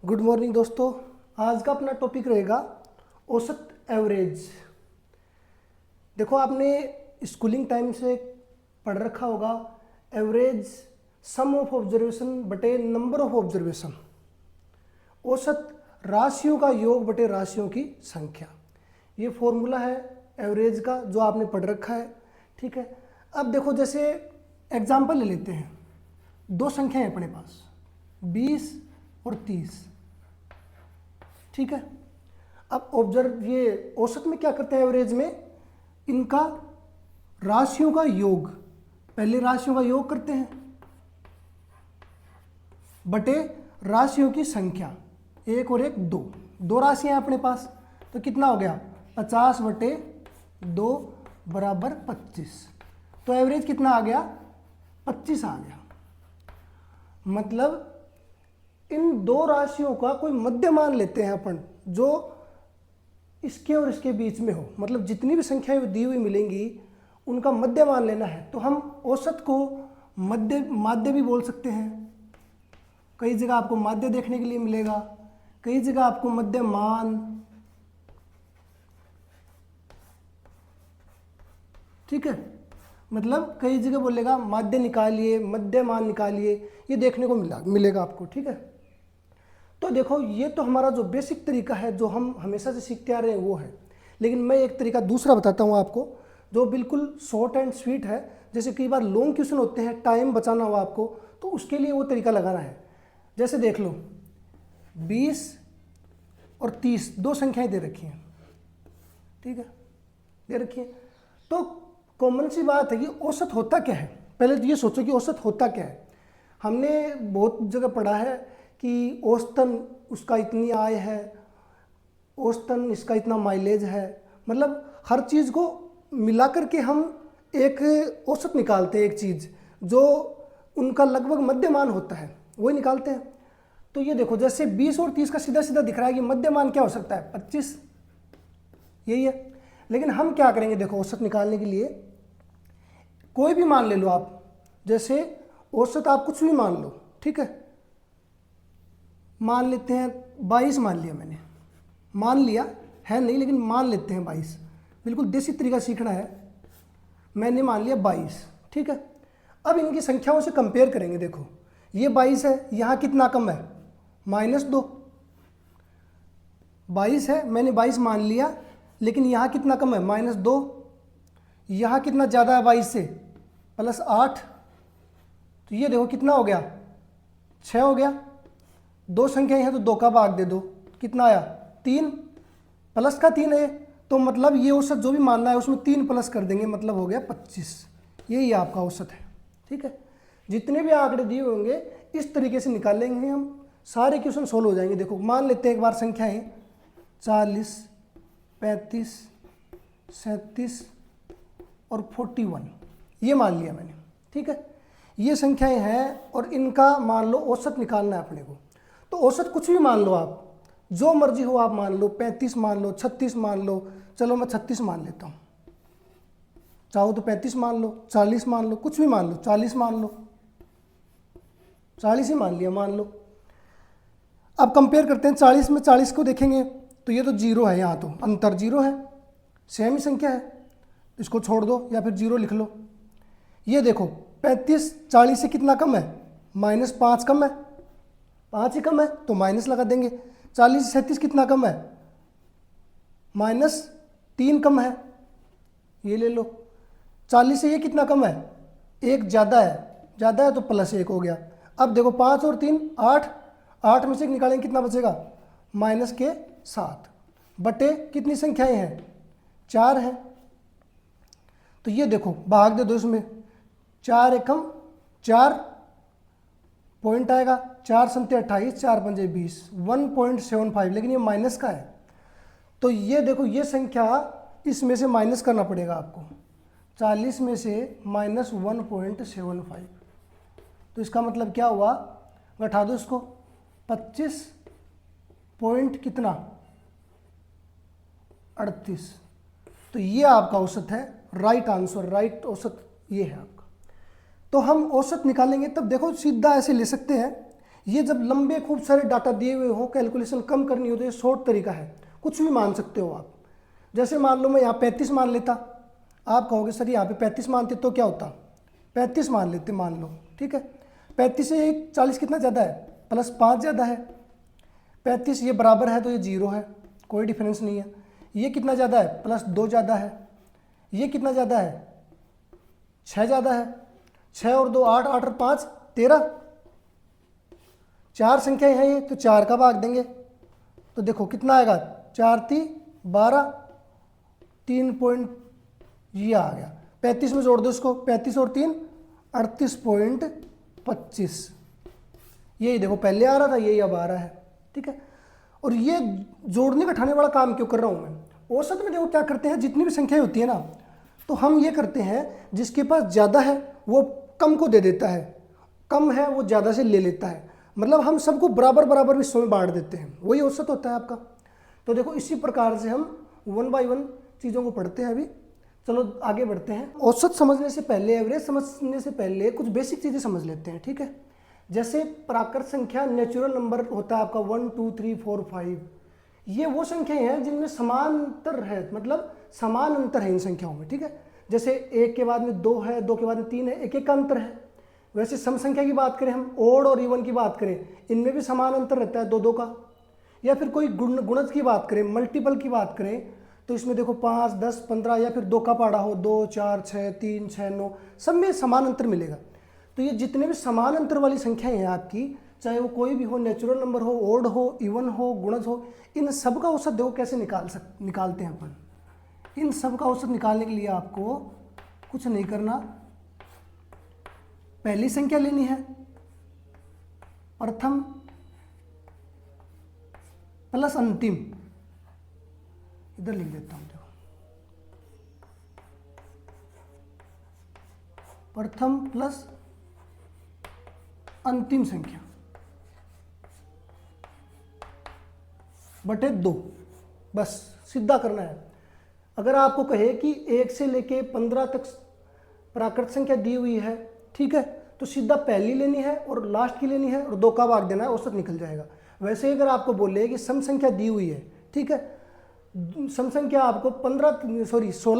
Good morning दोस्तों। आज का अपना टॉपिक रहेगा औसत एवरेज। देखो, आपने स्कूलिंग टाइम से पढ़ रखा होगा एवरेज सम ऑफ ऑब्जर्वेशन बटे नंबर ऑफ ऑब्जर्वेशन, औसत राशियों का योग बटे राशियों की संख्या। ये फॉर्मूला है एवरेज का जो आपने पढ़ रखा है। ठीक है, अब देखो जैसे एग्जाम्पल ले लेते हैं। दो संख्याएं अपने पास 20 और 30। ठीक है, अब ऑब्जर्व ये औसत में क्या करते हैं, एवरेज में इनका राशियों का योग, पहले राशियों का योग करते हैं बटे राशियों की संख्या, एक और एक दो, दो राशियां अपने पास, तो कितना हो गया 50 बटे 2 बराबर 25। तो एवरेज कितना आ गया 25 आ गया। मतलब इन दो राशियों का कोई मध्य मान लेते हैं अपन जो इसके और इसके बीच में हो, मतलब जितनी भी संख्याएं दी हुई मिलेंगी उनका मध्य मान लेना है। तो हम औसत को माध्य भी बोल सकते हैं। कई जगह आपको माध्य देखने के लिए मिलेगा, कई जगह आपको मध्य मान। ठीक है, मतलब कई जगह बोलेगा माध्य निकालिए, मध्य मान निकालिए, ये देखने को मिलेगा आपको। ठीक है, तो देखो ये तो हमारा जो बेसिक तरीका है जो हम हमेशा से सीखते आ रहे हैं वो है, लेकिन मैं एक तरीका दूसरा बताता हूँ आपको जो बिल्कुल शॉर्ट एंड स्वीट है। जैसे कई बार लॉन्ग क्वेश्चन होते हैं, टाइम बचाना हो आपको, तो उसके लिए वो तरीका लगाना है। जैसे देख लो 20 और 30 दो संख्याएं दे रखी हैं। ठीक है, दे रखी है, तो कॉमन सी बात है कि औसत होता क्या है। पहले तो ये सोचो कि औसत होता क्या है। हमने बहुत जगह पढ़ा है कि औसतन उसका इतनी आय है, औसतन इसका इतना माइलेज है, मतलब हर चीज़ को मिला करके हम एक औसत निकालते हैं, एक चीज़ जो उनका लगभग मध्यमान होता है वही निकालते हैं। तो ये देखो जैसे 20 और 30 का सीधा सीधा दिख रहा है कि मध्यमान क्या हो सकता है 25, यही है। लेकिन हम क्या करेंगे, देखो औसत निकालने के लिए कोई भी मान ले लो आप, जैसे औसत आप कुछ भी मान लो। ठीक है, मान लेते हैं 22 मान लिया मैंने, मान लिया है नहीं लेकिन मान लेते हैं 22, बिल्कुल देसी तरीका सीखना है। मैंने मान लिया 22। ठीक है, अब इनकी संख्याओं से कंपेयर करेंगे। देखो ये 22 है, यहाँ कितना कम है -2। 22 है, मैंने 22 मान लिया, लेकिन यहाँ कितना कम है -2। यहाँ कितना ज़्यादा है 22 से +8। तो ये देखो कितना हो गया 6 हो गया। दो संख्या है तो 2 का भाग दे दो, कितना आया 3, प्लस का 3 है, तो मतलब ये औसत जो भी मानना है उसमें 3 प्लस कर देंगे, मतलब हो गया 25। यही आपका औसत है। ठीक है, जितने भी आंकड़े दिए होंगे इस तरीके से निकालेंगे हम, सारे क्वेश्चन सोल्व हो जाएंगे। देखो मान लेते हैं एक बार संख्याएं 40, 35, 37 और 41, ये मान लिया मैंने। ठीक है, ये संख्याएं हैं और इनका मान लो औसत निकालना है अपने को। तो औसत कुछ भी मान लो आप, जो मर्जी हो आप मान लो, 35 मान लो, 36 मान लो, चलो मैं 36 मान लेता हूँ, चाहो तो 35 मान लो, 40 मान लो, कुछ भी मान लो, 40 मान लो, 40 ही मान लिया, मान लो। अब कंपेयर करते हैं 40 में 40 को देखेंगे तो ये तो 0 है, यहाँ तो अंतर 0 है, सेम ही संख्या है, इसको छोड़ दो या फिर 0 लिख लो। ये देखो 35 40 से कितना कम है -5 कम है, 5 ही कम है तो माइनस लगा देंगे। 40 से 37 कितना कम है -3 कम है, ये ले लो। 40 से ये कितना कम है 1 ज़्यादा है तो +1 हो गया। अब देखो 5 और 3 8, 8 में से निकालेंगे कितना बचेगा -7 बटे कितनी संख्याएं हैं 4 है। तो ये देखो भाग दे दो इसमें, 4 एकम 4 पॉइंट आएगा, 4 संते 28, 4 पंजे 20, 1.75, लेकिन ये माइनस का है। तो ये देखो ये संख्या इसमें से माइनस करना पड़ेगा आपको, 40 में से -1.75। तो इसका मतलब क्या हुआ, घटा दो इसको, 25 पॉइंट कितना 38। तो ये आपका औसत है, राइट आंसर, राइट औसत ये है आपका। तो हम औसत निकालेंगे तब देखो सीधा ऐसे ले सकते हैं ये जब लंबे खूब सारे डाटा दिए हुए हो, कैलकुलेशन कम करनी हो, तो ये शॉर्ट तरीका है, कुछ भी मान सकते हो आप। जैसे मान लो मैं यहाँ 35 मान लेता, आप कहोगे सर यहाँ पे 35 मानते तो क्या होता, 35 मान लेते मान लो, ठीक है। 35 से 40 कितना ज़्यादा है, +5 ज़्यादा है। 35 ये बराबर है तो ये 0 है, कोई डिफरेंस नहीं है। ये कितना ज़्यादा है, +2 ज़्यादा है। ये कितना ज़्यादा है, 6 ज़्यादा है। 6 और 2 8, 8 और 5 13, 4 संख्याएं हैं ये, तो 4 का भाग देंगे तो देखो कितना आएगा, 4 3 12, 3 पॉइंट ये आ गया। 35 में जोड़ दो इसको, 35 और 3 38.25। यही देखो पहले आ रहा था, यही अब आ रहा है, ठीक है। और ये जोड़ने घटाने वाला काम क्यों कर रहा हूँ मैं, औसत में देखो क्या करते हैं, जितनी भी संख्याएं होती है ना, तो हम ये करते हैं जिसके पास ज़्यादा है वो कम को दे देता है, कम है वो ज़्यादा से ले लेता है, मतलब हम सबको बराबर बराबर हिस्सों में बांट देते हैं, वही औसत होता है आपका। तो देखो इसी प्रकार से हम 1 बाय 1 चीज़ों को पढ़ते हैं। अभी चलो आगे बढ़ते हैं। औसत समझने से पहले, एवरेज समझने से पहले कुछ बेसिक चीज़ें समझ लेते हैं, ठीक है। जैसे प्राकृत संख्या, नेचुरल नंबर होता है आपका 1 2 3 4 5, ये वो संख्याएं हैं जिनमें समान अंतर है, मतलब समान अंतर है इन संख्याओं में, ठीक है। जैसे 1 के बाद में 2 है, 2 के बाद में 3 है, एक एक का अंतर है। वैसे सम संख्या की बात करें हम, ओड और इवन की बात करें, इनमें भी समान अंतर रहता है 2 2 का। या फिर कोई गुणज की बात करें, मल्टीपल की बात करें, तो इसमें देखो 5 10 15, या फिर 2 का पाड़ा हो, 2 4 6 3 6 9, सब में समान अंतर मिलेगा। तो ये जितने भी समान अंतर वाली संख्याएं हैं आपकी, चाहे वो कोई भी हो, नेचुरल नंबर हो, ओड हो, इवन हो, गुणज हो, इन सब का औसत देखो कैसे निकालते हैं अपन। इन सब का औसत निकालने के लिए आपको कुछ नहीं करना, पहली संख्या लेनी है प्रथम प्लस अंतिम, इधर लिख देता हूं देखो, प्रथम प्लस अंतिम संख्या बटे 2, बस सीधा करना है। अगर आपको कहे कि 1 से लेके 15 तक प्राकृत संख्या दी हुई है, ठीक है, तो सीधा पहली लेनी है और लास्ट की लेनी है और 2 का भाग देना है, औसत निकल जाएगा। वैसे अगर आपको बोले कि सम संख्या दी हुई है, ठीक है, सम संख्या आपको 16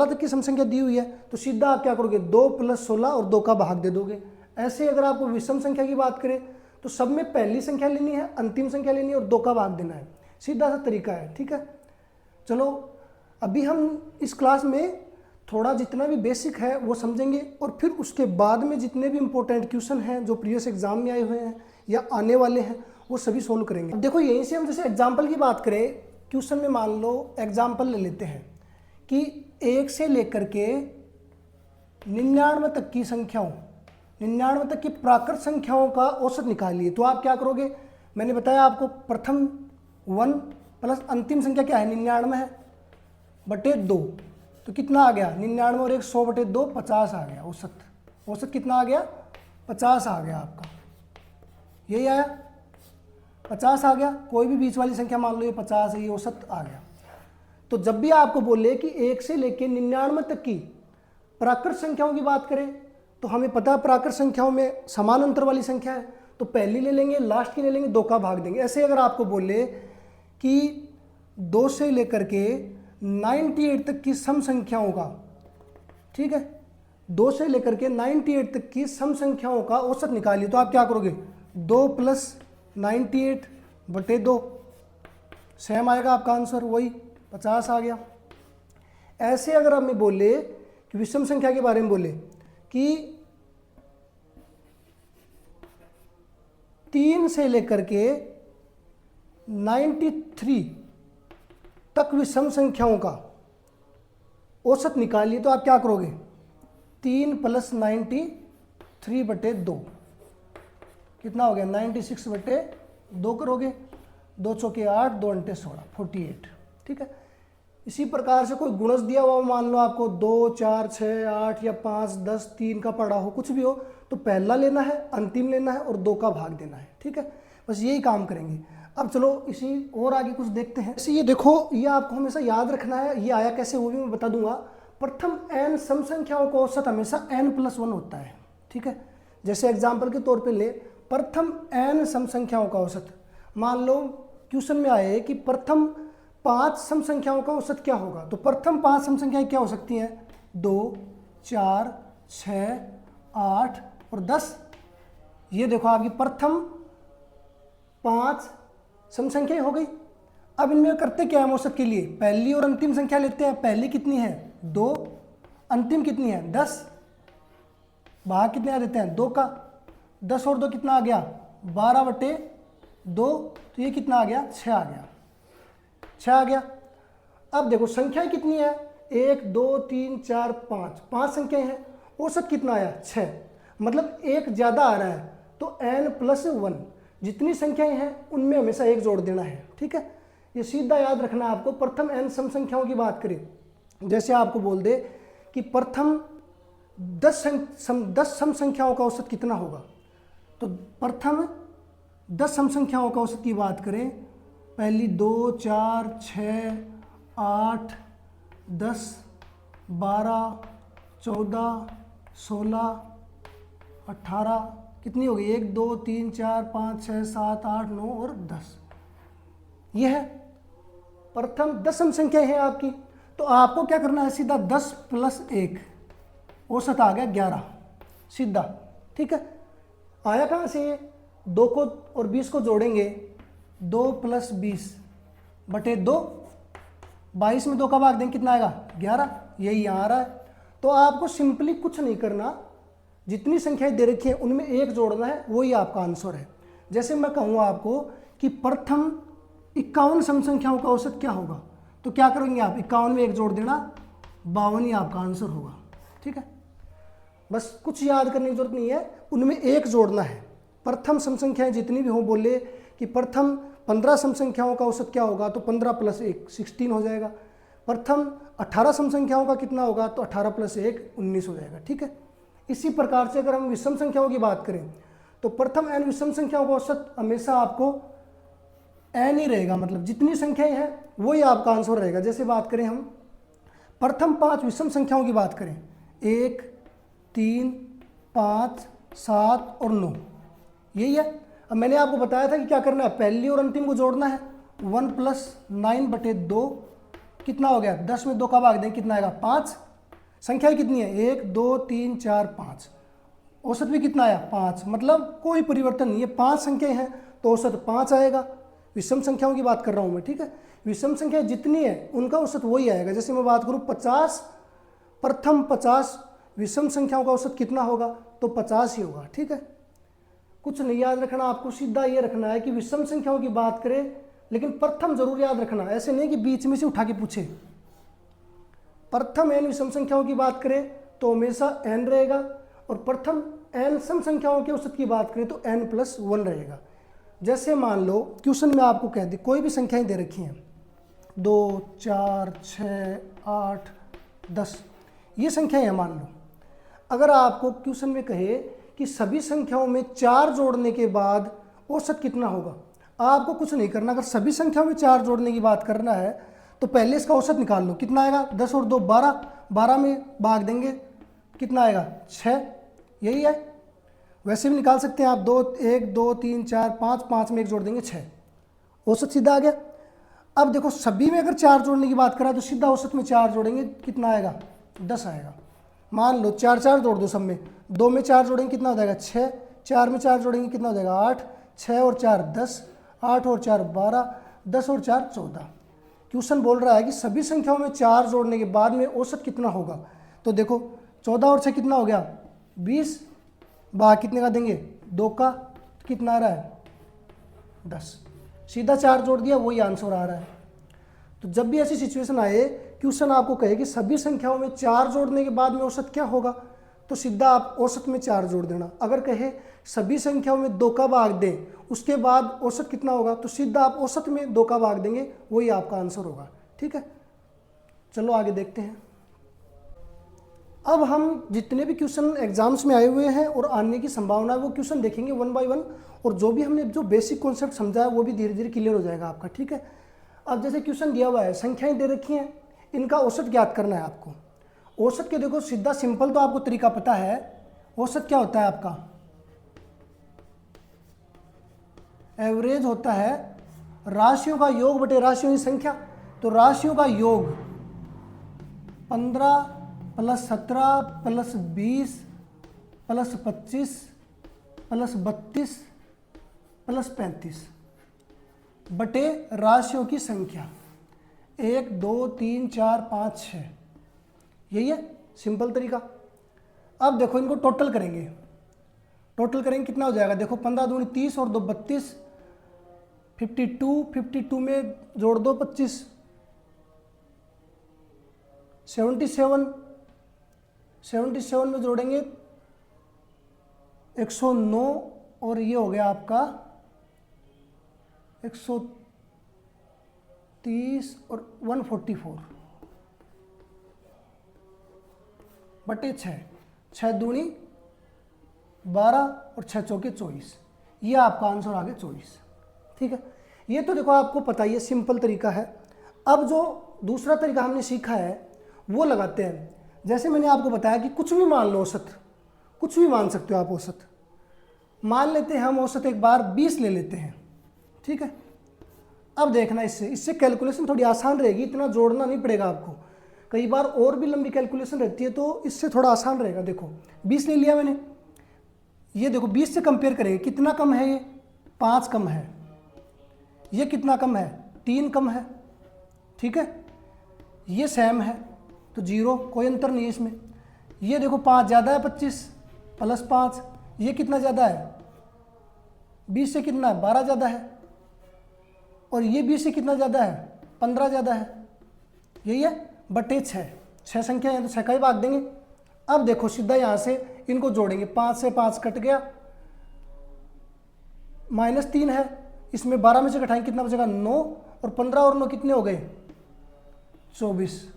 तक की सम संख्या दी हुई है, तो सीधा आप क्या करोगे, 2 + 16 और 2 का भाग दे दोगे। ऐसे अगर आपको विषम संख्या की बात करें, तो सब में पहली संख्या लेनी है, अंतिम संख्या लेनी है और 2 का भाग देना है, सीधा सा तरीका है, ठीक है। चलो अभी हम इस क्लास में थोड़ा जितना भी बेसिक है वो समझेंगे, और फिर उसके बाद में जितने भी इंपॉर्टेंट क्वेश्चन हैं जो प्रीवियस एग्जाम में आए हुए हैं या आने वाले हैं, वो सभी सोल्व करेंगे। अब देखो यहीं से हम जैसे एग्जाम्पल की बात करें, क्वेश्चन में मान लो एग्जाम्पल ले लेते हैं कि 1 से लेकर के 99 तक की संख्याओं, 99 तक की प्राकृत संख्याओं का औसत निकालिए। तो आप क्या करोगे, मैंने बताया आपको, प्रथम 1 प्लस अंतिम संख्या क्या है, 99 है, बटे 2, तो कितना आ गया, 99 और 100 बटे 2 50 आ गया औसत। औसत कितना आ गया, 50 आ गया आपका, यही आया, 50 आ गया। कोई भी बीच वाली संख्या मान लो ये 50 है, ये औसत आ गया। तो जब भी आपको बोले कि 1 से लेके 99 तक की प्राकृत संख्याओं की बात करें, तो हमें पता है प्राकृत संख्याओं में समान अंतर वाली संख्या है, तो पहली ले लेंगे, लास्ट की ले लेंगे, 2 का भाग देंगे। ऐसे अगर आपको बोले कि 2 से लेकर के 98 तक की सम संख्याओं का, ठीक है, 2 से लेकर के 98 तक की सम संख्याओं का औसत निकालिए, तो आप क्या करोगे, 2 + 98 बटे 2, सेम आएगा आपका आंसर, वही 50 आ गया। ऐसे अगर हमें बोले कि विषम संख्या के बारे में बोले कि 3 से लेकर के 93 तक विषम संख्याओं का औसत निकालिए, तो आप क्या करोगे, 3 + 93 बटे 2, कितना हो गया, 96 बटे 2 करोगे, 2 चौके 8, 2 अंटे 16, 48, ठीक है। इसी प्रकार से कोई गुणज दिया हुआ मान लो आपको 2 4 6 8 या 5 10 3 का पड़ा हो, कुछ भी हो, तो पहला लेना है, अंतिम लेना है और 2 का भाग देना है, ठीक है। बस यही काम करेंगे। अब चलो इसी और आगे कुछ देखते हैं। ये देखो, ये आपको हमेशा याद रखना है, ये आया कैसे वो भी मैं बता दूंगा। प्रथम n सम संख्याओं का औसत हमेशा n + 1 होता है, ठीक है। जैसे एग्जाम्पल के तौर पे ले, प्रथम n सम संख्याओं का औसत, मान लो क्वेश्चन में आए कि प्रथम 5 सम संख्याओं का औसत क्या होगा, तो प्रथम 5 सम संख्याएं क्या हो सकती हैं, 2, 4, 6, 8 और 10। ये देखो आपकी प्रथम 5 सम संख्याएं हो गई। अब इनमें करते क्या है, औसत के लिए पहली और अंतिम संख्या लेते हैं। पहली कितनी है, 2, अंतिम कितनी है, 10, भाग कितने आ देते हैं, 2 का, 10 और 2 कितना आ गया, 12/2, तो ये कितना आ गया, 6 आ गया, 6 आ गया। अब देखो संख्याएं कितनी है, 1, 2, 3, 4, 5 संख्याएं हैं, औसत कितना आया, 6, मतलब एक ज़्यादा आ रहा है, तो n+1 जितनी संख्याएं हैं उनमें हमेशा एक जोड़ देना है, ठीक है। ये सीधा याद रखना है आपको। प्रथम n सम संख्याओं की बात करें, जैसे आपको बोल दे कि प्रथम 10 सम संख्याओं का औसत कितना होगा, तो प्रथम 10 सम संख्याओं का औसत की बात करें, पहली 2, 4, 6, 8, 10, 12, 14, 16, 18, कितनी हो गई, 1, 2, 3, 4, 5, 6, 7, 8, 9 और 10। यह है प्रथम 10 सम संख्याएं हैं आपकी। तो आपको क्या करना है, सीधा 10 + 1, औसत आ गया 11, सीधा, ठीक है। आया कहाँ से ये, 2 को और 20 को जोड़ेंगे, 2 + 20/2, 22 में 2 का भाग देंगे कितना आएगा, 11, यही यहाँ आ रहा है। तो आपको सिंपली कुछ नहीं करना, जितनी संख्याएं दे रखी है उनमें एक जोड़ना है, वही आपका आंसर है। जैसे मैं कहूँगा आपको कि प्रथम 51 सम संख्याओं का औसत क्या होगा, तो क्या करेंगे आप, 51 में एक जोड़ देना, 52 ही आपका आंसर होगा, ठीक है। बस कुछ याद करने की जरूरत नहीं है, उनमें एक जोड़ना है। प्रथम सम संख्याएं जितनी भी हों, बोले कि प्रथम 15 सम संख्याओं का औसत क्या होगा, तो 15 + 1 16 हो जाएगा। प्रथम 18 सम संख्याओं का कितना होगा, तो 18 + 1 19 हो जाएगा, ठीक है। इसी प्रकार से अगर हम विषम संख्याओं की बात करें, तो प्रथम n विषम संख्याओं का औसत हमेशा आपको n ही रहेगा, मतलब जितनी संख्याएं हैं वही आपका आंसर रहेगा। जैसे बात करें हम प्रथम 5 विषम संख्याओं की बात करें, 1, 3, 5, 7 और 9, यही है। अब मैंने आपको बताया था कि क्या करना है, पहली और अंतिम को जोड़ना है, 1 + 9/2 कितना हो गया, 10 में 2 का भाग दें कितना आएगा, 5। संख्याएं कितनी है, 1, 2, 3, 4, 5, औसत भी कितना आया, 5, मतलब कोई परिवर्तन नहीं है, 5 संख्याएं हैं तो औसत 5 आएगा। विषम संख्याओं की बात कर रहा हूं मैं, ठीक है। विषम संख्याएं जितनी है उनका औसत वही आएगा। जैसे मैं बात करूं 50, प्रथम 50 विषम संख्याओं का औसत कितना होगा, तो 50 ही होगा, ठीक है। कुछ नहीं याद रखना आपको, सीधा ये रखना है कि विषम संख्याओं की बात करें, लेकिन प्रथम जरूर याद रखना, ऐसे नहीं कि बीच में से उठा के पूछे। प्रथम n विषम संख्याओं की बात करें तो हमेशा n रहेगा, और प्रथम n सम संख्याओं के औसत की बात करें तो n+1 रहेगा। जैसे मान लो क्वेश्चन में आपको कह दी कोई भी संख्याएं दे रखी हैं, 2, 4, 6, 8, 10, ये संख्याएं हैं मान लो। अगर आपको क्वेश्चन में कहे कि सभी संख्याओं में 4 जोड़ने के बाद औसत कितना होगा, आपको कुछ नहीं करना। अगर सभी संख्याओं में 4 जोड़ने की बात करना है तो पहले इसका औसत निकाल लो, कितना आएगा, 10 और 2 12, 12 में भाग देंगे कितना आएगा, 6, यही है। वैसे भी निकाल सकते हैं आप, 1, 2, 3, 4, 5, 5 में एक जोड़ देंगे 6, औसत सीधा आ गया। अब देखो सभी में अगर 4 जोड़ने की बात करा तो सीधा औसत में 4 जोड़ेंगे कितना आएगा, 10 आएगा। मान लो 4 4 जोड़ दो सब में, 2 में 4 जोड़ेंगे कितना हो जाएगा, 6, 4 में 4 जोड़ेंगे कितना हो जाएगा, 8, 6 और 4 10, 8 और 4 12, 10 और 4 14। क्वेश्चन बोल रहा है कि सभी संख्याओं में 4 जोड़ने के बाद में औसत कितना होगा। तो देखो 14 और 6 कितना हो गया, 20, भाग कितने का देंगे, 2 का, कितना आ रहा है, 10, सीधा 4 जोड़ दिया, वही आंसर आ रहा है। तो जब भी ऐसी सिचुएशन आए, क्वेश्चन आपको कहे कि सभी संख्याओं में 4 जोड़ने के बाद में औसत क्या होगा, तो सीधा आप औसत में 4 जोड़ देना। अगर कहे सभी संख्याओं में 2 का भाग दें, उसके बाद औसत कितना होगा, तो सीधा आप औसत में 2 का भाग देंगे, वही आपका आंसर होगा, ठीक है। चलो आगे देखते हैं। अब हम जितने भी क्वेश्चन एग्जाम्स में आए हुए हैं और आने की संभावना है वो क्वेश्चन देखेंगे 1 बाय 1, और जो भी हमने जो बेसिक कॉन्सेप्ट समझा है वो भी धीरे धीरे क्लियर हो जाएगा आपका, ठीक है। अब जैसे क्वेश्चन दिया हुआ है, संख्याएं दे रखी हैं, इनका औसत ज्ञात करना है आपको। औसत के देखो सीधा सिंपल तो आपको तरीका पता है, औसत क्या होता है आपका, एवरेज होता है राशियों का योग बटे राशियों की संख्या। तो राशियों का योग 15 plus 17 plus 20 plus 25 plus 32 plus 35 बटे राशियों की संख्या 1 2 3 4 5 6। यही है सिंपल तरीका। अब देखो इनको टोटल करेंगे, कितना हो जाएगा, देखो 15 दूनी 30 और 2 32, 52 में जोड़ दो 25, 77 में जोड़ेंगे 109 और ये हो गया आपका 130 और 144 बटे 6 दूनी 12 और 6 चौके 24। ये आपका आंसर आ गया 24। ठीक है, ये तो देखो आपको पता ही है, सिंपल तरीका है। अब जो दूसरा तरीका हमने सीखा है वो लगाते हैं। जैसे मैंने आपको बताया कि कुछ भी मान लो, औसत कुछ भी मान सकते हो आप। औसत मान लेते हैं हम, औसत एक बार 20 ले लेते हैं। ठीक है, अब देखना इससे कैलकुलेशन थोड़ी आसान रहेगी, इतना जोड़ना नहीं पड़ेगा आपको। कई बार और भी लंबी कैलकुलेशन रहती है तो इससे थोड़ा आसान रहेगा। देखो 20 ले लिया मैंने, ये देखो 20 से कंपेयर करेंगे, कितना कम है, ये 5 कम है, ये कितना कम है, 3 कम है। ठीक है, ये सेम है तो 0, कोई अंतर नहीं है इसमें। ये देखो 5 ज़्यादा है 25 प्लस 5, ये कितना ज़्यादा है, 20 से कितना है, 12 ज़्यादा है। और ये 20 से कितना ज़्यादा है, 15 ज़्यादा है। यही है बटे 6 संख्या है तो 6 का ही भाग देंगे। अब देखो सीधा यहाँ से इनको जोड़ेंगे, 5 से 5 कट गया, -3 है, इसमें 12 में से घटाएंगे कितना बचेगा, 9, और 15 और 9 कितने हो गए, 24।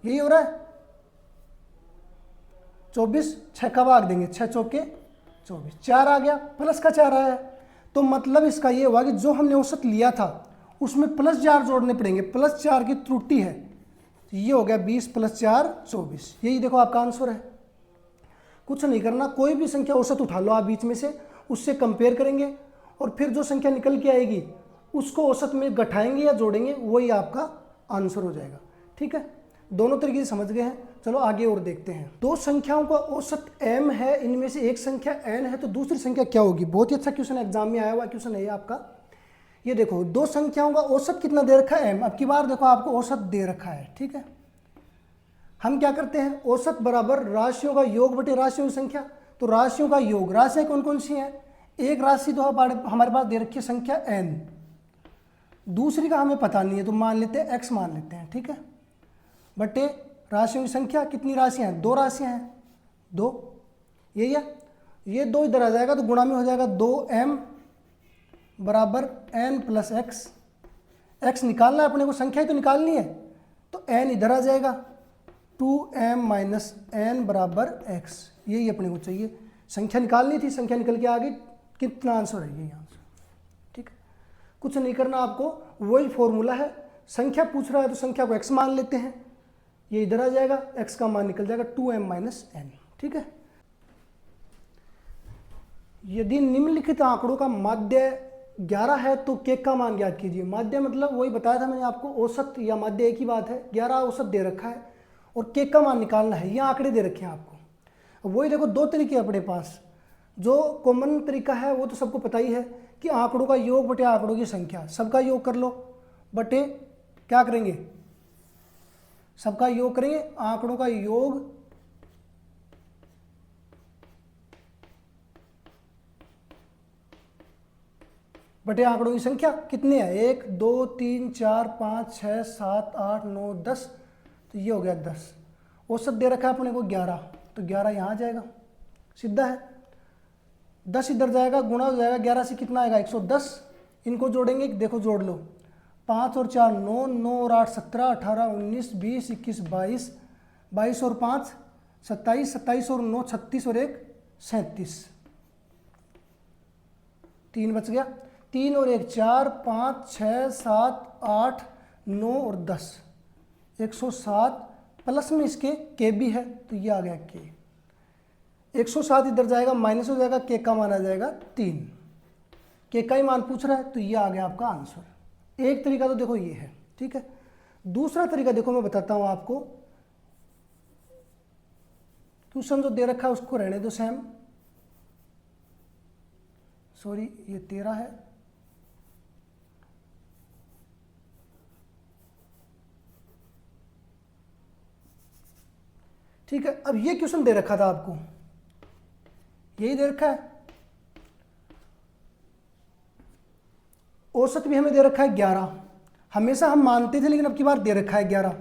यही हो रहा है 24, 6 का भाग देंगे, 6 चौके 24, 4 आ गया, प्लस का 4 आया है। तो मतलब इसका ये हुआ कि जो हमने औसत लिया था उसमें प्लस 4 जोड़ने पड़ेंगे, प्लस 4 की त्रुटि है। ये हो गया 20 प्लस 4 24। यही देखो आपका आंसर है। कुछ नहीं करना, कोई भी संख्या औसत उठा लो आप बीच में से, उससे कंपेयर करेंगे और फिर जो संख्या निकल के आएगी उसको औसत में घटाएंगे या जोड़ेंगे, वही आपका आंसर हो जाएगा। ठीक है, दोनों तरीके से समझ गए हैं। चलो आगे और देखते हैं। दो संख्याओं का औसत m है, इनमें से एक संख्या n है, तो दूसरी संख्या क्या होगी। बहुत ही अच्छा क्वेश्चन एग्जाम में आया हुआ क्वेश्चन है ये आपका। ये देखो दो संख्याओं का औसत कितना दे रखा है m, अब की बार देखो आपको औसत दे रखा है। ठीक है, हम क्या करते हैं, औसत बराबर राशियों का योग बटे राशियों की संख्या। तो राशियों का योग, राशियां कौन कौन सी हैं, एक राशि तो हमारे पास दे रखी है संख्या n, दूसरी का हमें पता नहीं है तो मान लेते हैं x मान लेते हैं। ठीक है, बटे राशियों की संख्या, कितनी राशियां हैं, 2 राशियां हैं, 2। यही है, ये 2 इधर आ जाएगा तो गुणा में हो जाएगा 2m बराबर n प्लस x। x निकालना है अपने को, संख्या ही तो निकालनी है, तो n इधर आ जाएगा, 2m माइनस n बराबर x। यही अपने को चाहिए, संख्या निकालनी थी, संख्या निकल के आ गई, कितना आंसर है, यही आंसर। ठीक है, कुछ नहीं करना आपको, वही फॉर्मूला है, संख्या पूछ रहा है तो संख्या को x मान लेते हैं, ये इधर आ जाएगा, x का मान निकल जाएगा 2m माइनस n। ठीक है, यदि निम्नलिखित आंकड़ों का माध्य 11 है तो k का मान ज्ञात कीजिए। माध्य मतलब वही बताया था मैंने आपको, औसत या माध्य एक ही बात है। 11 औसत दे रखा है और k का मान निकालना है, ये आंकड़े दे रखे हैं आपको। अब वही देखो, 2 तरीके अपने पास, जो कॉमन तरीका है वो तो सबको पता ही है कि आंकड़ों का योग बटे आंकड़ों की संख्या, सबका योग कर लो, बटे क्या करेंगे, सबका योग करेंगे, आंकड़ों का योग बटे आंकड़ों की संख्या। कितने हैं, 1 2 3 4 5 6 7 8 9 10, तो ये हो गया 10। औसत दे रखा है अपने को 11, तो 11 यहाँ आ जाएगा, सीधा है, 10 इधर जाएगा, गुणा हो जाएगा, 11 से कितना आएगा 110। इनको जोड़ेंगे, देखो जोड़ लो, 5 और 4 9, 9 और 8 17, 18 19 20 21 22, 22 और 5 27, 27 और 9 36 और 1 37, 3 बच गया, 3 और 1 4 5 6 7 8 9 और 10, 107 प्लस में इसके के भी है तो ये आ गया के। 107 इधर जाएगा, माइनस हो जाएगा, के का मान आ जाएगा 3। के का ही मान पूछ रहा है तो ये आ गया आपका आंसर। एक तरीका तो देखो ये है, ठीक है। दूसरा तरीका देखो मैं बताता हूं आपको। क्वेश्चन जो दे रखा है उसको रहने दो सेम, सॉरी ये 13 है। ठीक है, अब ये क्वेश्चन दे रखा था आपको, यही दे रखा है। औसत भी हमें दे रखा है 11। हमेशा हम मानते थे लेकिन अब की बार दे रखा है 11,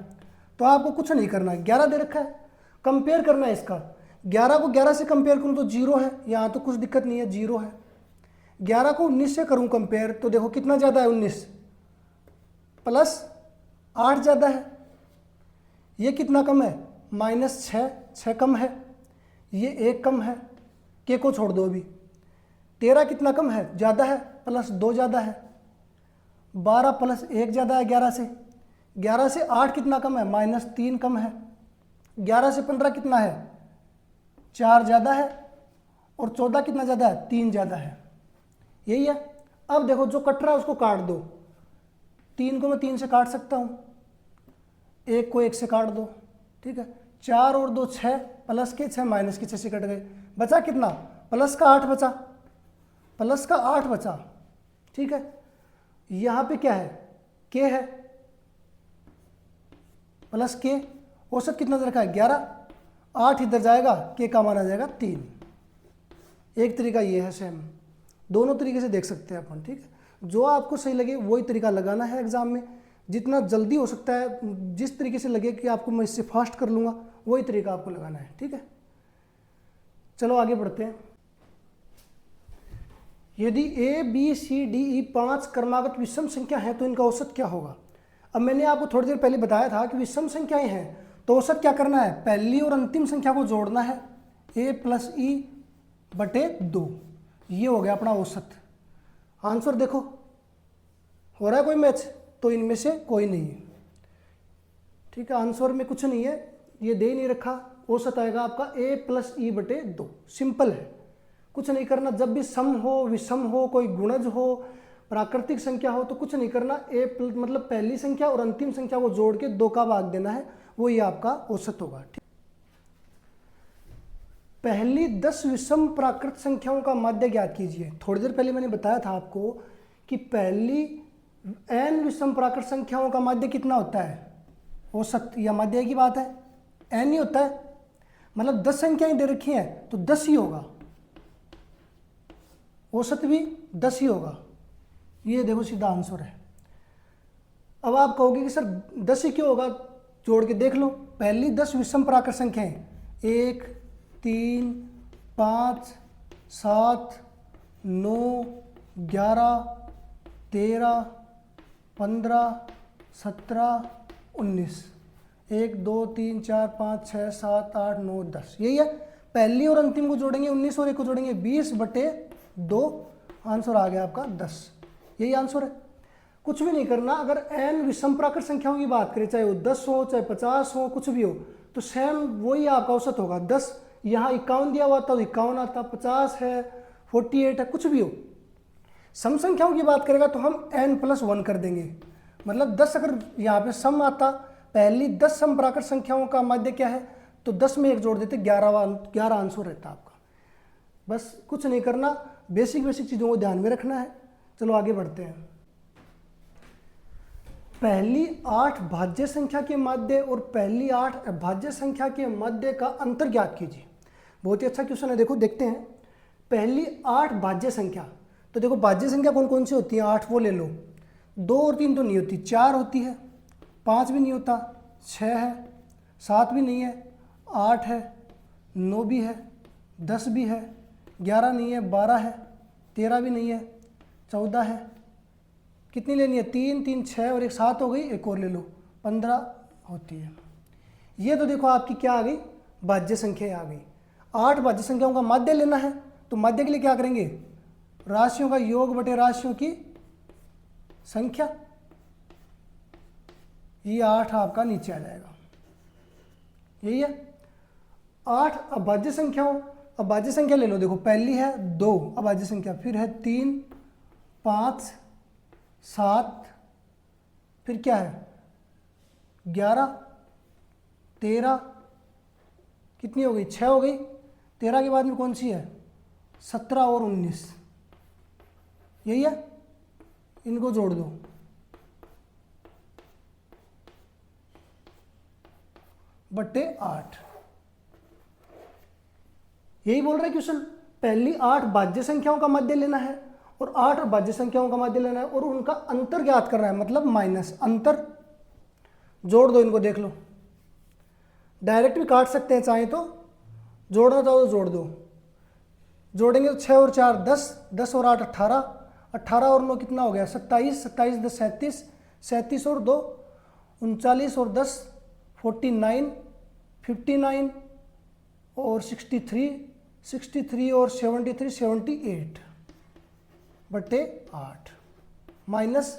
तो आपको कुछ नहीं करना है। 11 दे रखा है, कंपेयर करना है इसका। 11 को 11 से कंपेयर करूं तो 0 है, यहाँ तो कुछ दिक्कत नहीं है, 0 है। 11 को 19 से करूं कंपेयर तो देखो कितना ज़्यादा है, 19 प्लस 8 ज़्यादा है। ये कितना कम है, -6, 6 कम है। ये 1 कम है, के को छोड़ दो अभी। 13 कितना कम है, ज़्यादा है, +2 ज़्यादा है। 12 + 1 ज़्यादा है 11 से। 11 से 8 कितना कम है, -3 कम है। 11 से 15 कितना है, 4 ज़्यादा है। और 14 कितना ज़्यादा है, 3 ज़्यादा है। यही है। अब देखो जो कट रहा है उसको काट दो। 3 को मैं 3 से काट सकता हूँ, 1 को 1 से काट दो, ठीक है। 4 और 2 6, प्लस के 6 माइनस के 6 से कट गए। बचा कितना, प्लस का 8 बचा, प्लस का 8 बचा, ठीक है। यहाँ पे क्या है, के है, प्लस के। औसत कितना दे रखा है, 11। 8 इधर जाएगा, के का मान आ जाएगा 3। एक तरीका ये है सेम, दोनों तरीके से देख सकते हैं अपन, ठीक है। जो आपको सही लगे वही तरीका लगाना है एग्जाम में। जितना जल्दी हो सकता है, जिस तरीके से लगे कि आपको मैं इससे फास्ट कर लूँगा, वही तरीका आपको लगाना है, ठीक है। चलो आगे बढ़ते हैं। यदि A B C D E 5 क्रमागत विषम संख्या है तो इनका औसत क्या होगा। अब मैंने आपको थोड़ी देर पहले बताया था कि विषम संख्याएं हैं तो औसत क्या करना है, पहली और अंतिम संख्या को जोड़ना है, a + e/2। ये हो गया अपना औसत। आंसर देखो हो रहा है कोई मैच, तो इनमें से कोई नहीं है, ठीक है। आंसर में कुछ नहीं है, ये दे नहीं रखा। औसत आएगा आपका a + e/2। सिंपल है, कुछ नहीं करना। जब भी सम हो, विषम हो, कोई गुणज हो, प्राकृतिक संख्या हो, तो कुछ नहीं करना। मतलब पहली संख्या और अंतिम संख्या को जोड़ के 2 का भाग देना है, वो ये आपका औसत होगा, ठीक। पहली 10 विषम प्राकृत संख्याओं का माध्य ज्ञात कीजिए। थोड़ी देर पहले मैंने बताया था आपको कि पहली n विषम प्राकृत संख्याओं का माध्य कितना होता है, औसत या माध्य की बात है, n ही होता है। मतलब 10 संख्याएं दे रखी हैं तो 10 ही होगा, औसत भी 10 ही होगा। ये देखो सीधा आंसर है। अब आप कहोगे कि सर 10 ही क्यों होगा, जोड़ के देख लो। पहली 10 विषम प्राकृत संख्याएं 1 3 5 7 9 11 13 15 17 19, 1 2 3 4 5 6 7 8 9 10। यही है। पहली और अंतिम को जोड़ेंगे 19 और 1 को जोड़ेंगे 20/2। आंसर आ गया आपका 10। यही आंसर है। कुछ भी नहीं करना। अगर n विषम प्राकृत संख्याओं की बात करें, चाहे वो 10 हो चाहे 50 हो, कुछ भी हो, तो सेम वही आपका औसत होगा। 10 यहाँ 51 दिया हुआ था तो 51 आता, 50 है, 48 है, कुछ भी हो। सम संख्याओं की बात करेगा तो हम n + 1 कर देंगे। मतलब 10 अगर यहाँ पे सम आता, पहली 10 सम प्राकृत संख्याओं का माध्य क्या है, तो 10 में 1 जोड़ देते, 11 आंसर रहता आपका। बस कुछ नहीं करना, बेसिक चीज़ों को ध्यान में रखना है। चलो आगे बढ़ते हैं। पहली 8 भाज्य संख्या के माध्य और पहली 8 अभाज्य संख्या के माध्य का अंतर ज्ञात कीजिए। बहुत ही अच्छा क्वेश्चन है, देखो देखते हैं। पहली 8 भाज्य संख्या, तो देखो भाज्य संख्या कौन कौन सी होती है, 8 वो ले लो। 2 और 3 तो नहीं होती, 4 होती है, 5 भी नहीं होता, 6 है, 7 भी नहीं है, 8 है, 9 भी है, 10 भी है, 11 नहीं है, 12 है, 13 भी नहीं है, 14 है। कितनी लेनी है, 3 3 6 और 1 7 हो गई, एक और ले लो, 15 होती है। ये तो देखो आपकी क्या आ गई, भाज्य संख्या आ गई। 8 भाज्य संख्याओं का माध्य लेना है, तो माध्य के लिए क्या करेंगे, राशियों का योग बटे राशियों की संख्या। ये 8 आपका नीचे आ जाएगा। यही है 8 अभाज्य संख्याओं, अब भाज्य संख्या ले लो, देखो पहली है 2 अभाज्य संख्या, फिर है 3, 5, 7, फिर क्या है 11, 13, कितनी हो गई 6 हो गई। 13 के बाद में कौन सी है 17 और 19, यही है, इनको जोड़ दो, बट्टे 8। यही बोल रहा है क्वेश्चन, पहली 8 भाज्य संख्याओं का माध्य लेना है और 8 भाज्य संख्याओं का माध्य लेना है और उनका अंतर ज्ञात करना है, मतलब माइनस अंतर। जोड़ दो इनको, देख लो, डायरेक्ट भी काट सकते हैं चाहे तो, जोड़ना चाहो तो जोड़ दो। जोड़ेंगे तो 6 और 4 10, 10 और 8 18, 18 और 9 कितना हो गया 27, 27 10 37, 37 और 2 39 और 10 49, 59 और 63, 63 और 73 78 बट्टे 8, माइनस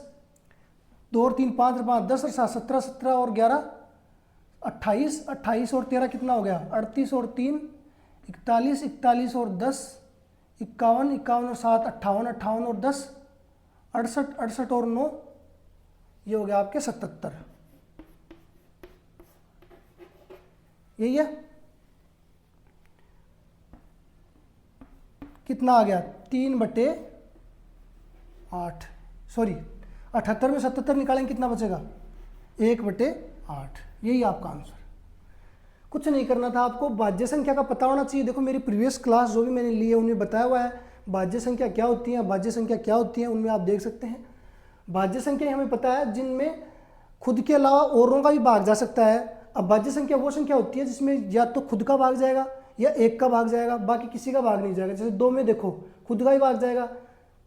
2 और 3 5 और 5 10 और 7 17, 17 और 11 28, 28 और 13 कितना हो गया 38 और 3 41, 41 और 10 51, 51 और 7 58, 58 और 10 68, 68 और 9, ये हो गया आपके 77। यही है, कितना आ गया 3 बटे 8, सॉरी 78 में 77 निकालेंगे कितना बचेगा 1 बटे 8। यही आपका आंसर। कुछ नहीं करना था आपको, भाज्य संख्या का पता होना चाहिए। देखो मेरी प्रीवियस क्लास जो भी मैंने ली है उनमें बताया हुआ है भाज्य संख्या क्या होती है, भाज्य संख्या क्या होती है, उनमें आप देख सकते हैं। भाज्य संख्या हमें पता है जिनमें खुद के अलावा औरों का भी भाग जा सकता है। अब भाज्य संख्या वो संख्या होती है जिसमें या तो खुद का भाग जाएगा या 1 का भाग जाएगा, बाकी किसी का भाग नहीं जाएगा। जैसे 2 में देखो खुद का ही भाग जाएगा,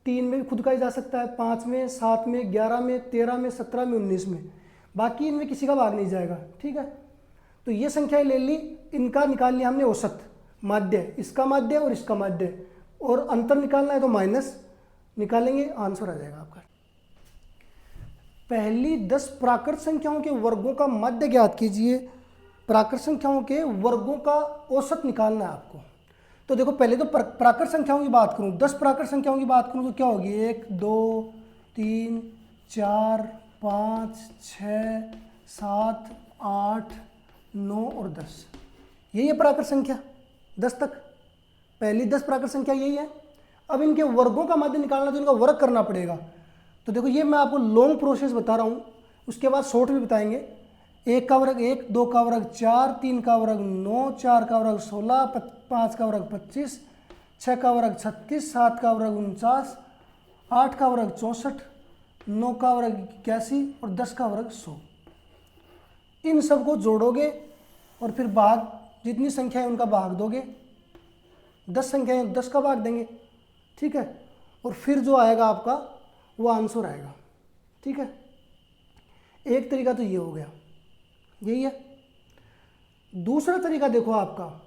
3 में भी खुद का ही जा सकता है, 5 में, 7 में, 11 में, 13 में, 17 में, 19 में, बाकी इनमें किसी का भाग नहीं जाएगा। ठीक है, तो ये संख्याएं ले ली, इनका निकाल लिया हमने औसत माध्य, इसका माध्य और इसका माध्य, और अंतर निकालना है तो माइनस निकालेंगे, आंसर आ जाएगा आपका। पहली 10 प्राकृत संख्याओं के वर्गों का माध्य ज्ञात कीजिए। प्राकृत संख्याओं के वर्गों का औसत निकालना है आपको। तो देखो पहले तो प्राकृत संख्याओं की बात करूं, 10 प्राकृत संख्याओं की बात करूं तो क्या होगी 1 2 3 4 5 6 7 8 9 और 10, यही है प्राकृत संख्या 10 तक। पहली 10 प्राकृत संख्या यही है। अब इनके वर्गों का माध्य निकालना तो इनका वर्ग करना पड़ेगा। तो देखो ये मैं आपको लॉन्ग प्रोसेस बता रहा हूँ, उसके बाद शॉर्ट भी बताएंगे। 1 का वर्ग 1, 2 का वर्ग 4, 3 का वर्ग 9, 4 का वर्ग 16, 5 का वर्ग 25, 6 का वर्ग 36, 7 का वर्ग 49, 8 का वर्ग 64, 9 का वर्ग 81 और 10 का वर्ग 100। इन सब को जोड़ोगे और फिर भाग, जितनी संख्या है उनका भाग दोगे। 10 संख्या है 10 का भाग देंगे, ठीक है, और फिर जो आएगा आपका वो आंसर आएगा। ठीक है, एक तरीका तो ये हो गया, यही है। दूसरा तरीका देखो आपका,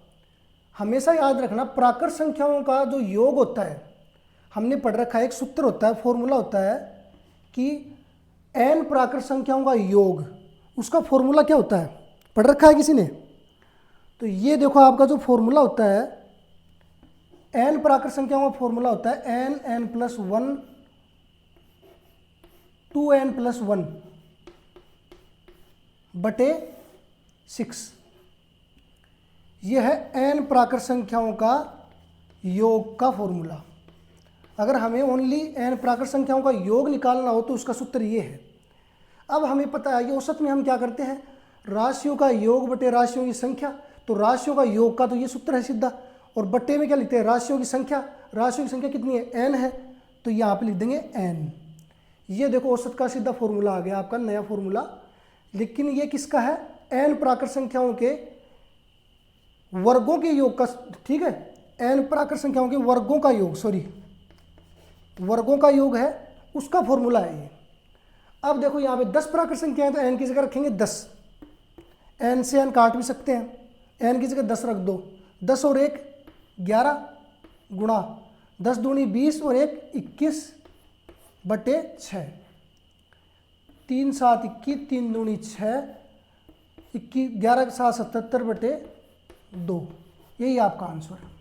हमेशा याद रखना प्राकृत संख्याओं का जो योग होता है, हमने पढ़ रखा है, एक सूत्र होता है, फॉर्मूला होता है कि n प्राकृत संख्याओं का योग, उसका फॉर्मूला क्या होता है, पढ़ रखा है किसी ने? तो ये देखो आपका जो फॉर्मूला होता है, n प्राकृत संख्याओं का फॉर्मूला होता है n प्लस 1 2n प्लस 1 बटे 6। यह है n प्राकृत संख्याओं का योग का फॉर्मूला। अगर हमें ओनली n प्राकृत संख्याओं का योग निकालना हो तो उसका सूत्र ये है। अब हमें पता है कि औसत में हम क्या करते हैं, राशियों का योग बटे राशियों की संख्या। तो राशियों का योग का तो ये सूत्र है सीधा, और बट्टे में क्या लिखते हैं, राशियों की संख्या। राशियों की संख्या कितनी है, n है, तो यहाँ पे लिख देंगे n। ये देखो औसत का सीधा फॉर्मूला आ गया आपका, नया फॉर्मूला। लेकिन ये किसका है, n प्राकृत संख्याओं के वर्गों के योग का। ठीक है, n प्राकृत संख्याओं के वर्गों का योग, सॉरी वर्गों का योग है, उसका फॉर्मूला है ये। अब देखो यहाँ पे 10 प्राकृत संख्या है तो n की जगह रखेंगे 10, n से n काट भी सकते हैं, n की जगह 10 रख दो, 10 और 1 11 गुणा 10 दूनी 20 और 1 21 बटे 6, 3 7 21, 3 दूनी 6, 21 11 7 77 बटे 2, यही आपका आंसर है।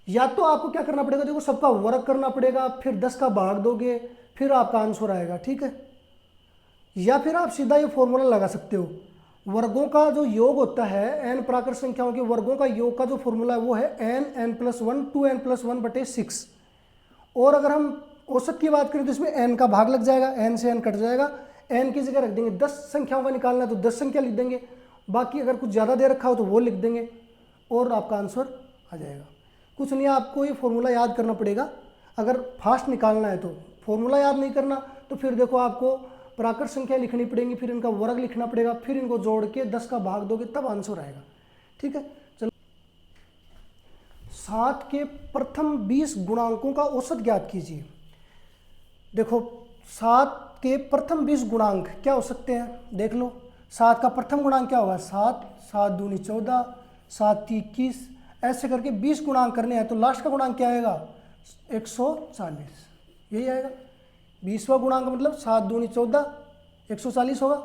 या तो आपको क्या करना पड़ेगा, देखो सबका वर्ग करना पड़ेगा, फिर 10 का भाग दोगे, फिर आपका आंसर आएगा, ठीक है। या फिर आप सीधा ये फॉर्मूला लगा सकते हो, वर्गों का जो योग होता है n प्राकृत संख्याओं के वर्गों का योग का जो फॉर्मूला है वो है n+1 2n+1/6। और अगर हम औसत की बात करें तो इसमें n का भाग लग जाएगा, n से n कट जाएगा, n की जगह रख देंगे 10 संख्याओं का निकालना है तो 10 संख्या लिख देंगे, बाकी अगर कुछ ज़्यादा दे रखा हो तो वो लिख देंगे और आपका आंसर आ जाएगा। कुछ नहीं, आपको ये फॉर्मूला याद करना पड़ेगा। अगर फास्ट निकालना है तो फॉर्मूला याद नहीं करना तो फिर देखो आपको प्राकृत संख्या लिखनी पड़ेंगी, फिर इनका वर्ग लिखना पड़ेगा, फिर इनको जोड़ के 10 का भाग दोगे तब आंसर आएगा, ठीक है। चलो 7 के प्रथम 20 गुणांकों का औसत ज्ञात कीजिए। देखो 7 के प्रथम 20 गुणांक क्या हो सकते हैं, देख लो। 7 का प्रथम गुणांक क्या होगा, 7, 7 दूनी 14, 7 × 21, ऐसे करके 20 गुणांक करने हैं तो लास्ट का गुणांक क्या आएगा, 140, यही आएगा। 20वां गुणांक मतलब 7 दूनी 14, 140 होगा।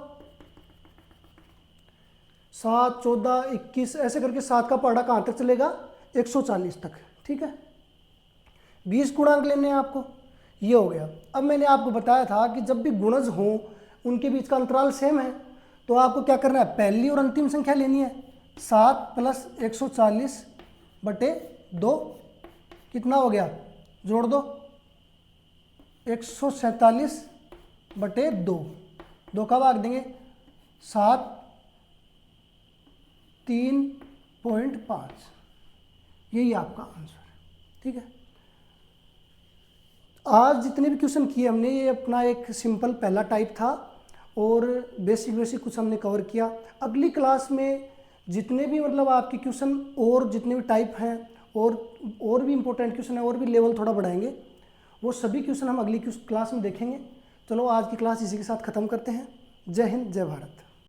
7, 14, 21 ऐसे करके 7 का पहाड़ा कहाँ तक चलेगा, 140 तक, ठीक है। 20 गुणांक लेने हैं आपको, ये हो गया। अब मैंने आपको बताया था कि जब भी गुणज हो उनके बीच का अंतराल सेम है तो आपको क्या करना है, पहली और अंतिम संख्या लेनी है। 7 + 140/2 कितना हो गया, जोड़ दो, 147/2, 2 का भाग देंगे 7, 3.5, यही आपका आंसर है, ठीक है। आज जितने भी क्वेश्चन किए हमने ये अपना एक सिंपल पहला टाइप था और बेसिक कुछ हमने कवर किया। अगली क्लास में जितने भी मतलब आपके क्वेश्चन और जितने भी टाइप हैं और भी इम्पोर्टेंट क्वेश्चन है और भी लेवल थोड़ा बढ़ाएंगे, वो सभी क्वेश्चन हम अगली क्लास में देखेंगे। चलो आज की क्लास इसी के साथ ख़त्म करते हैं। जय हिंद, जय भारत।